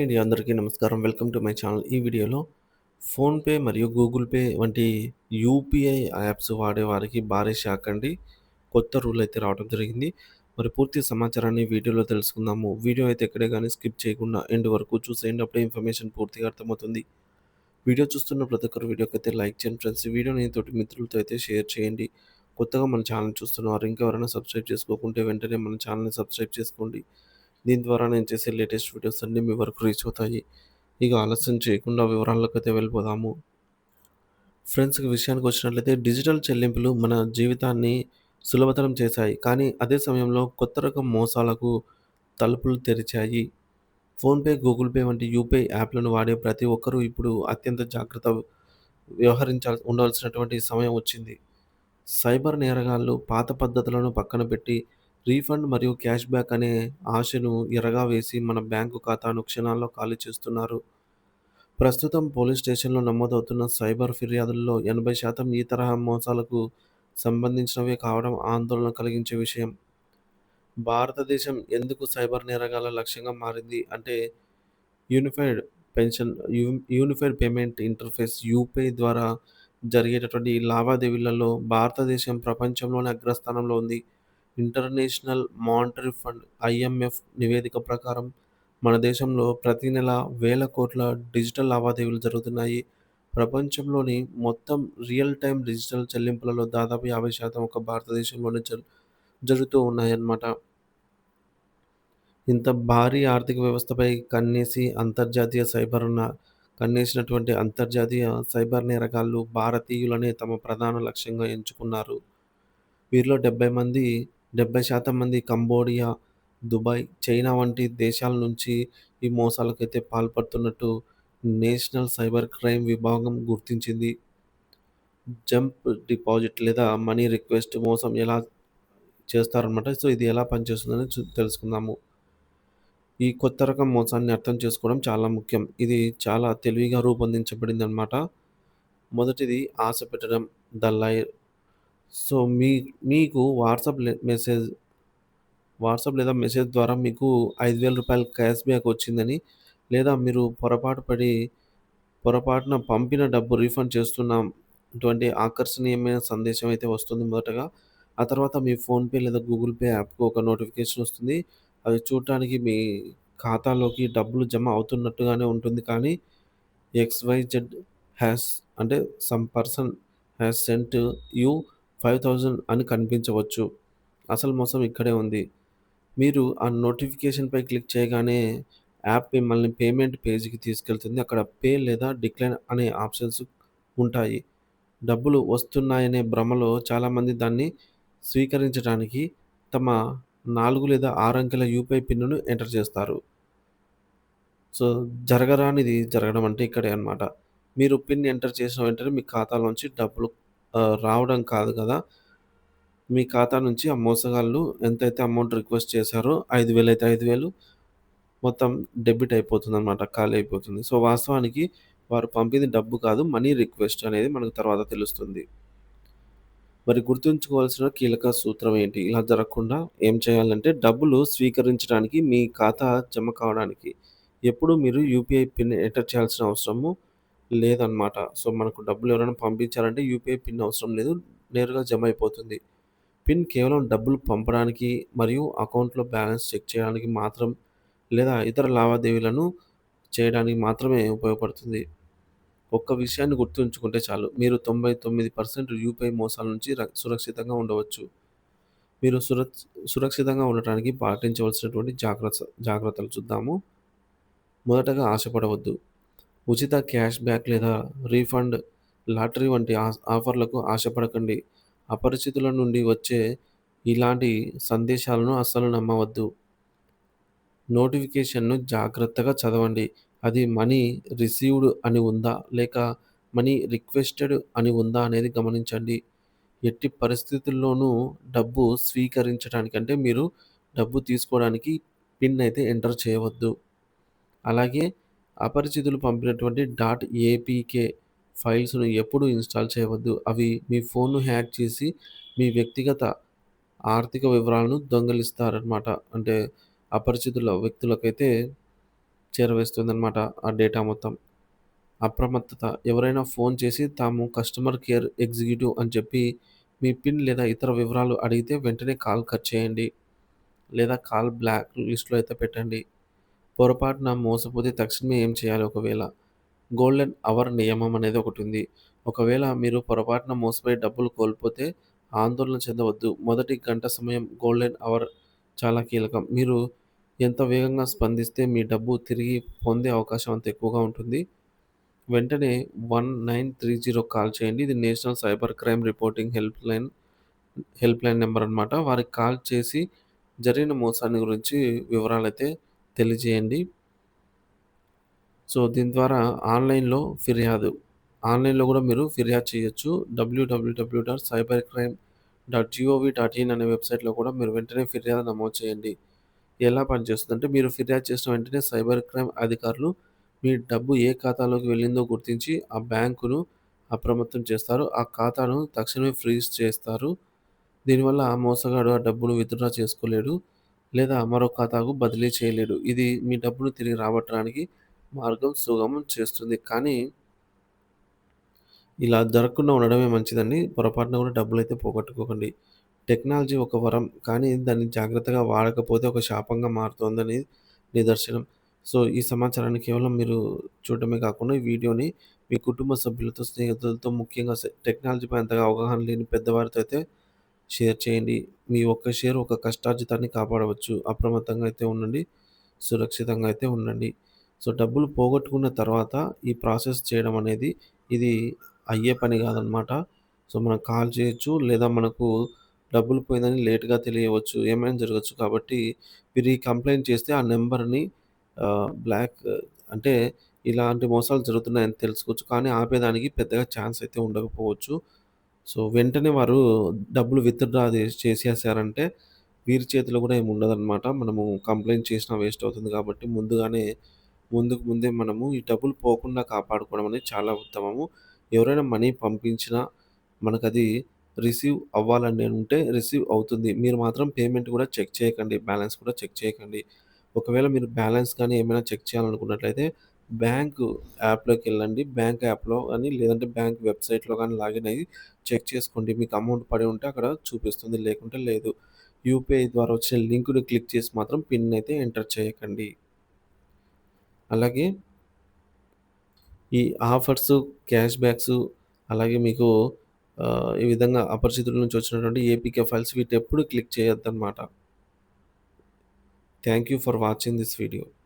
అండి అందరికీ నమస్కారం. Welcome to my channel. ఈ వీడియోలో ఫోన్‌పే మరియు గూగుల్ పే వంటి యూపీఐ యాప్స్ వాడేవారికి భారీ షాక్ అండి. కొత్త రూల్ అయితే రావడం జరిగింది. మరి పూర్తి సమాచారాన్ని వీడియోలో తెలుసుకుందాము. వీడియో అయితే ఎక్కడే గాని స్కిప్ చేయకుండా ఎండ్ వరకు చూసేయండి. అప్పుడే ఇన్ఫర్మేషన్ పూర్తిగా అర్థమవుతుంది. వీడియో చూస్తున్న ప్రతి ఒక్కరు వీడియోకైతే లైక్ చేయండి ఫ్రెండ్స్. ఈ వీడియోని తోటి మిత్రులతో అయితే షేర్ చేయండి. కొత్తగా మన ఛానల్ చూస్తున్నవారు ఇంకెవరైనా సబ్స్క్రైబ్ చేసుకోకుంటే వెంటనే మన ఛానల్‌ని సబ్స్క్రైబ్ చేసుకోండి. దీని ద్వారా నేను చేసే లేటెస్ట్ వీడియోస్ అన్నీ మీ వరకు రీచ్ అవుతాయి. ఇక ఆలస్యం చేయకుండా వివరాల్లోకైతే వెళ్ళిపోదాము. ఫ్రెండ్స్ ఇక విషయానికొచ్చినట్లయితే డిజిటల్ చెల్లింపులు మన జీవితాన్ని సులభతరం చేశాయి. కానీ అదే సమయంలో కొత్త రకం మోసాలకు తలుపులు తెరిచాయి. ఫోన్‌పే, గూగుల్ పే వంటి యూపీఐ యాప్‌లను వాడే ప్రతి ఒక్కరూ ఇప్పుడు అత్యంత జాగ్రత్త ఉండవలసినటువంటి సమయం వచ్చింది. సైబర్ నేరగాళ్లు పాత పద్ధతులను పక్కన పెట్టి రీఫండ్ మరియు క్యాష్ బ్యాక్ అనే ఆశను ఎరగా వేసి మన బ్యాంకు ఖాతాను క్షణాల్లో ఖాళీ చేస్తున్నారు. ప్రస్తుతం పోలీస్ స్టేషన్‌లో నమోదవుతున్న సైబర్ ఫిర్యాదుల్లో 80% ఈ తరహా మోసాలకు సంబంధించినవే కావడం ఆందోళన కలిగించే విషయం. భారతదేశం ఎందుకు సైబర్ నేరగాళ్ల లక్ష్యంగా మారింది అంటే unified pension you unified payment interface UPI ద్వారా జరిగేటటువంటి ఈ లావాదేవీలలో భారతదేశం ప్రపంచంలోనే అగ్రస్థానంలో ఉంది. ఇంటర్నేషనల్ మానిటరీ ఫండ్ ఐఎంఎఫ్ నివేదిక ప్రకారం మన దేశంలో ప్రతి నెల వేల కోట్ల డిజిటల్ లావాదేవీలు జరుగుతున్నాయి. ప్రపంచంలోని మొత్తం రియల్ టైమ్ డిజిటల్ చెల్లింపులలో దాదాపు 50% ఒక భారతదేశంలోనే జరుగుతూ ఉన్నాయన్నమాట. ఇంత భారీ ఆర్థిక వ్యవస్థపై కన్నేసినటువంటి అంతర్జాతీయ సైబర్ నేరగాళ్లు భారతీయులనే తమ ప్రధాన లక్ష్యంగా ఎంచుకున్నారు. వీరిలో 70% మంది కంబోడియా, దుబాయ్, చైనా వంటి దేశాల నుంచి ఈ మోసాలకైతే పాల్పడుతున్నట్టు నేషనల్ సైబర్ క్రైమ్ విభాగం గుర్తించింది. జంప్ డిపాజిట్ లేదా మనీ రిక్వెస్ట్ మోసం ఎలా చేస్తారనమాట. సో, ఇది ఎలా పనిచేస్తుందని తెలుసుకుందాము. ఈ కొత్త రకం మోసాన్ని అర్థం చేసుకోవడం చాలా ముఖ్యం. ఇది చాలా తెలివిగా రూపొందించబడిందనమాట. మొదటిది ఆశ పెట్టడం, ద లైర్. సో, మీకు వాట్సాప్ లేదా మెసేజ్ ద్వారా మీకు రూ. 5,000 క్యాష్ బ్యాక్ వచ్చిందని, లేదా మీరు పొరపాటున పంపిన డబ్బు రీఫండ్ చేస్తున్నాం ఇటువంటి ఆకర్షణీయమైన సందేశం అయితే వస్తుంది మొదటగా. ఆ తర్వాత మీ ఫోన్‌పే లేదా గూగుల్ పే యాప్‌కు ఒక నోటిఫికేషన్ వస్తుంది. అది చూడటానికి మీ ఖాతాలోకి డబ్బులు జమ అవుతున్నట్టుగానే ఉంటుంది. కానీ ఎక్స్‌వైజెడ్ హ్యాస్ అంటే some person has sent you 5,000 అని కనిపించవచ్చు. అసలు మోసం ఇక్కడే ఉంది. మీరు ఆ నోటిఫికేషన్‌పై క్లిక్ చేయగానే యాప్ మిమ్మల్ని పేమెంట్ పేజ్‌కి తీసుకెళ్తుంది. అక్కడ పే లేదా డిక్లైన్ అనే ఆప్షన్స్ ఉంటాయి. డబ్బులు వస్తున్నాయనే భ్రమలో చాలామంది దాన్ని స్వీకరించడానికి తమ 4 లేదా 6 అంకెల యూపీఐ పిన్‌ను ఎంటర్ చేస్తారు. సో, జరగరానిది జరగడం అంటే ఇక్కడే అన్నమాట. మీరు పిన్ ఎంటర్ చేసిన వెంటనే మీ ఖాతాలోంచి డబ్బులు రావడం కాదు కదా! మీ ఖాతా నుంచి ఆ మోసగాళ్ళు ఎంతైతే అమౌంట్ రిక్వెస్ట్ చేశారో 5,000 అయితే 5,000 మొత్తం డెబిట్ అయిపోతుందనమాట. ఖాళీ అయిపోతుంది. సో, వాస్తవానికి వారు పంపింది డబ్బు కాదు, మనీ రిక్వెస్ట్ అనేది మనకు తర్వాత తెలుస్తుంది. మరి గుర్తుంచుకోవాల్సిన కీలక సూత్రం ఏంటి? ఇలా జరగకుండా ఏం చేయాలంటే డబ్బులు స్వీకరించడానికి మీ ఖాతా జమ కావడానికి ఎప్పుడు మీరు యూపీఐ పిన్ ఎంటర్ చేయాల్సిన అవసరము లేదనమాట. సో, మనకు డబ్బులు ఎవరైనా పంపించాలంటే యూపీఐ పిన్ అవసరం లేదు. నేరుగా జమ అయిపోతుంది. పిన్ కేవలం డబ్బులు పంపడానికి మరియు అకౌంట్‌లో బ్యాలెన్స్ చెక్ చేయడానికి మాత్రం లేదా ఇతర లావాదేవీలను చేయడానికి మాత్రమే ఉపయోగపడుతుంది. ఒక్క విషయాన్ని గుర్తుంచుకుంటే చాలు. మీరు 99% యూపీఐ మోసాల నుంచి సురక్షితంగా ఉండవచ్చు. మీరు సురక్షితంగా ఉండటానికి పాటించవలసినటువంటి జాగ్రత్తలు చూద్దాము. మొదటగా ఆశపడవద్దు. ఉచిత క్యాష్ బ్యాక్ లేదా రీఫండ్, లాటరీ వంటి ఆఫర్‌లకు ఆశపడకండి. అపరిచితుల నుండి వచ్చే ఇలాంటి సందేశాలను అస్సలు నమ్మవద్దు. నోటిఫికేషన్‌ను జాగ్రత్తగా చదవండి. అది మనీ రిసీవ్డ్ అని ఉందా? లేక మనీ రిక్వెస్టెడ్ అని ఉందా అనేది గమనించండి. ఎట్టి పరిస్థితుల్లోనూ డబ్బు స్వీకరించడానికి అంటే మీరు డబ్బు తీసుకోవడానికి పిన్ అయితే ఎంటర్ చేయవద్దు. అలాగే అపరిచితులు పంపినటువంటి ఏపీకే ఫైల్స్‌ను ఎప్పుడూ ఇన్‌స్టాల్ చేయవద్దు. అవి మీ ఫోన్‌ను హ్యాక్ చేసి మీ వ్యక్తిగత ఆర్థిక వివరాలను దొంగిలిస్తారనమాట. అంటే అపరిచితుల వ్యక్తులకైతే చేరవేస్తుందనమాట ఆ డేటా మొత్తం. అప్రమత్తత. ఎవరైనా ఫోన్ చేసి తాము కస్టమర్ కేర్ ఎగ్జిక్యూటివ్ అని చెప్పి మీ పిన్ లేదా ఇతర వివరాలు అడిగితే వెంటనే కాల్ కట్ చేయండి. లేదా కాల్ బ్లాక్ లిస్ట్‌లో అయితే పెట్టండి. పొరపాటున మోసపోతే తక్షణమే ఏం చేయాలి ఒకవేళ? గోల్డెన్ అవర్ నియమం అనేది ఒకటుంది. ఒకవేళ మీరు పొరపాటున మోసపోయి డబ్బులు కోల్పోతే ఆందోళన చెందవద్దు. మొదటి గంట సమయం గోల్డెన్ అవర్ చాలా కీలకం. మీరు ఎంత వేగంగా స్పందిస్తే మీ డబ్బు తిరిగి పొందే అవకాశం అంత ఎక్కువగా ఉంటుంది. వెంటనే 1930 కాల్ చేయండి. ఇది national cyber crime reporting helpline number అనమాట. వారికి కాల్ చేసి జరిగిన మోసాన్ని గురించి వివరాలైతే తెలియజేయండి. సో, దీని ద్వారా ఆన్‌లైన్‌లో గూడా మీరు ఫిర్యాదు చేయొచ్చు. www.cybercrime.gov.in అనే వెబ్‌సైట్‌లో కూడా మీరు వెంటనే ఫిర్యాదు నమోదు చేయండి. ఎలా పనిచేస్తుందంటే, మీరు ఫిర్యాదు చేసిన వెంటనే సైబర్ క్రైమ్ అధికారులు మీ డబ్బు ఏ ఖాతాలోకి వెళ్ళిందో గుర్తించి, ఆ బ్యాంకును అప్రమత్తం చేస్తారు. ఆ ఖాతాను తక్షణమే ఫ్రీజ్ చేస్తారు. దీనివల్ల ఆ మోసగాడు ఆ డబ్బును విత్‌డ్రా చేసుకోలేడు. లేదా మరో ఖాతాకు బదిలీ చేయలేడు. ఇది మీ డబ్బును తిరిగి రాబట్టడానికి మార్గం సుగమం చేస్తుంది. కానీ ఇలా జరగకుండా ఉండడమే మంచిదండి. పొరపాటున కూడా డబ్బులైతే పోగొట్టుకోకండి. టెక్నాలజీ ఒక వరం. కానీ దాన్ని జాగ్రత్తగా వాడకపోతే ఒక శాపంగా మారుతోందని నిదర్శనం. సో, ఈ సమాచారాన్ని కేవలం మీరు చూడడమే కాకుండా ఈ వీడియోని మీ కుటుంబ సభ్యులతో, స్నేహితులతో ముఖ్యంగా టెక్నాలజీపై అంతగా అవగాహన లేని పెద్దవారితో అయితే షేర్ చేయండి. మీ ఒక్క షేర్ ఒక కష్టార్జితాన్ని కాపాడవచ్చు. అప్రమత్తంగా అయితే ఉండండి. సురక్షితంగా అయితే ఉండండి. సో, డబ్బులు పోగొట్టుకున్న తర్వాత ఈ ప్రాసెస్ చేయడం అనేది ఇది అయ్యే పని కాదనమాట. సో, మనం కాల్ చేయొచ్చు. లేదా మనకు డబ్బులు పోయిందని లేట్‌గా తెలియవచ్చు. ఏమైనా జరగొచ్చు. కాబట్టి మీరు ఈ కంప్లెయింట్ చేస్తే ఆ నంబర్‌ని బ్లాక్ అంటే ఇలాంటి మోసాలు జరుగుతున్నాయని తెలుసుకోవచ్చు. కానీ ఆపేదానికి పెద్దగా ఛాన్స్ అయితే ఉండకపోవచ్చు. సో, వెంటనే వారు డబ్బులు విత్‌డ్రా చేసేసారంటే వీరి చేతిలో కూడా ఏమి ఉండదనమాట. మనము కంప్లెయింట్ చేసినా వేస్ట్ అవుతుంది కాబట్టి ముందుకు ముందే మనము ఈ డబ్బులు పోకుండా కాపాడుకోవడం అనేది చాలా ఉత్తమము. ఎవరైనా మనీ పంపించినా మనకది రిసీవ్ అవ్వాలని ఉంటే రిసీవ్ అవుతుంది. మీరు మాత్రం పేమెంట్ కూడా చెక్ చేయకండి. బ్యాలెన్స్ కూడా చెక్ చేయకండి. ఒకవేళ మీరు బ్యాలెన్స్ గాని ఏమైనా చెక్ చేయాలనుకున్నట్లయితే బ్యాంకు యాప్‌లోకెళ్ళండి. బ్యాంక్ యాప్‌లో గాని లేదంటే బ్యాంక్ వెబ్‌సైట్‌లో గాని లాగిన్ అయ్యి చెక్ చేసుకోండి. మీకు అమౌంట్ పడి ఉంటే అక్కడ చూపిస్తుంది. లేకుంటే లేదు. యూపీఐ ద్వారా వచ్చే లింక్‌ని క్లిక్ చేసి మాత్రం పిన్ అయితే ఎంటర్ చేయకండి. అలాగే ఈ ఆఫర్సు, క్యాష్ బ్యాక్సు అలాగే మీకు ఈ విధంగా అపరిచితుల నుంచి వచ్చినటువంటి ఏపీకే ఫైల్స్ వీటెప్పుడు క్లిక్ చేయొద్దనమాట. Thank you for watching this video.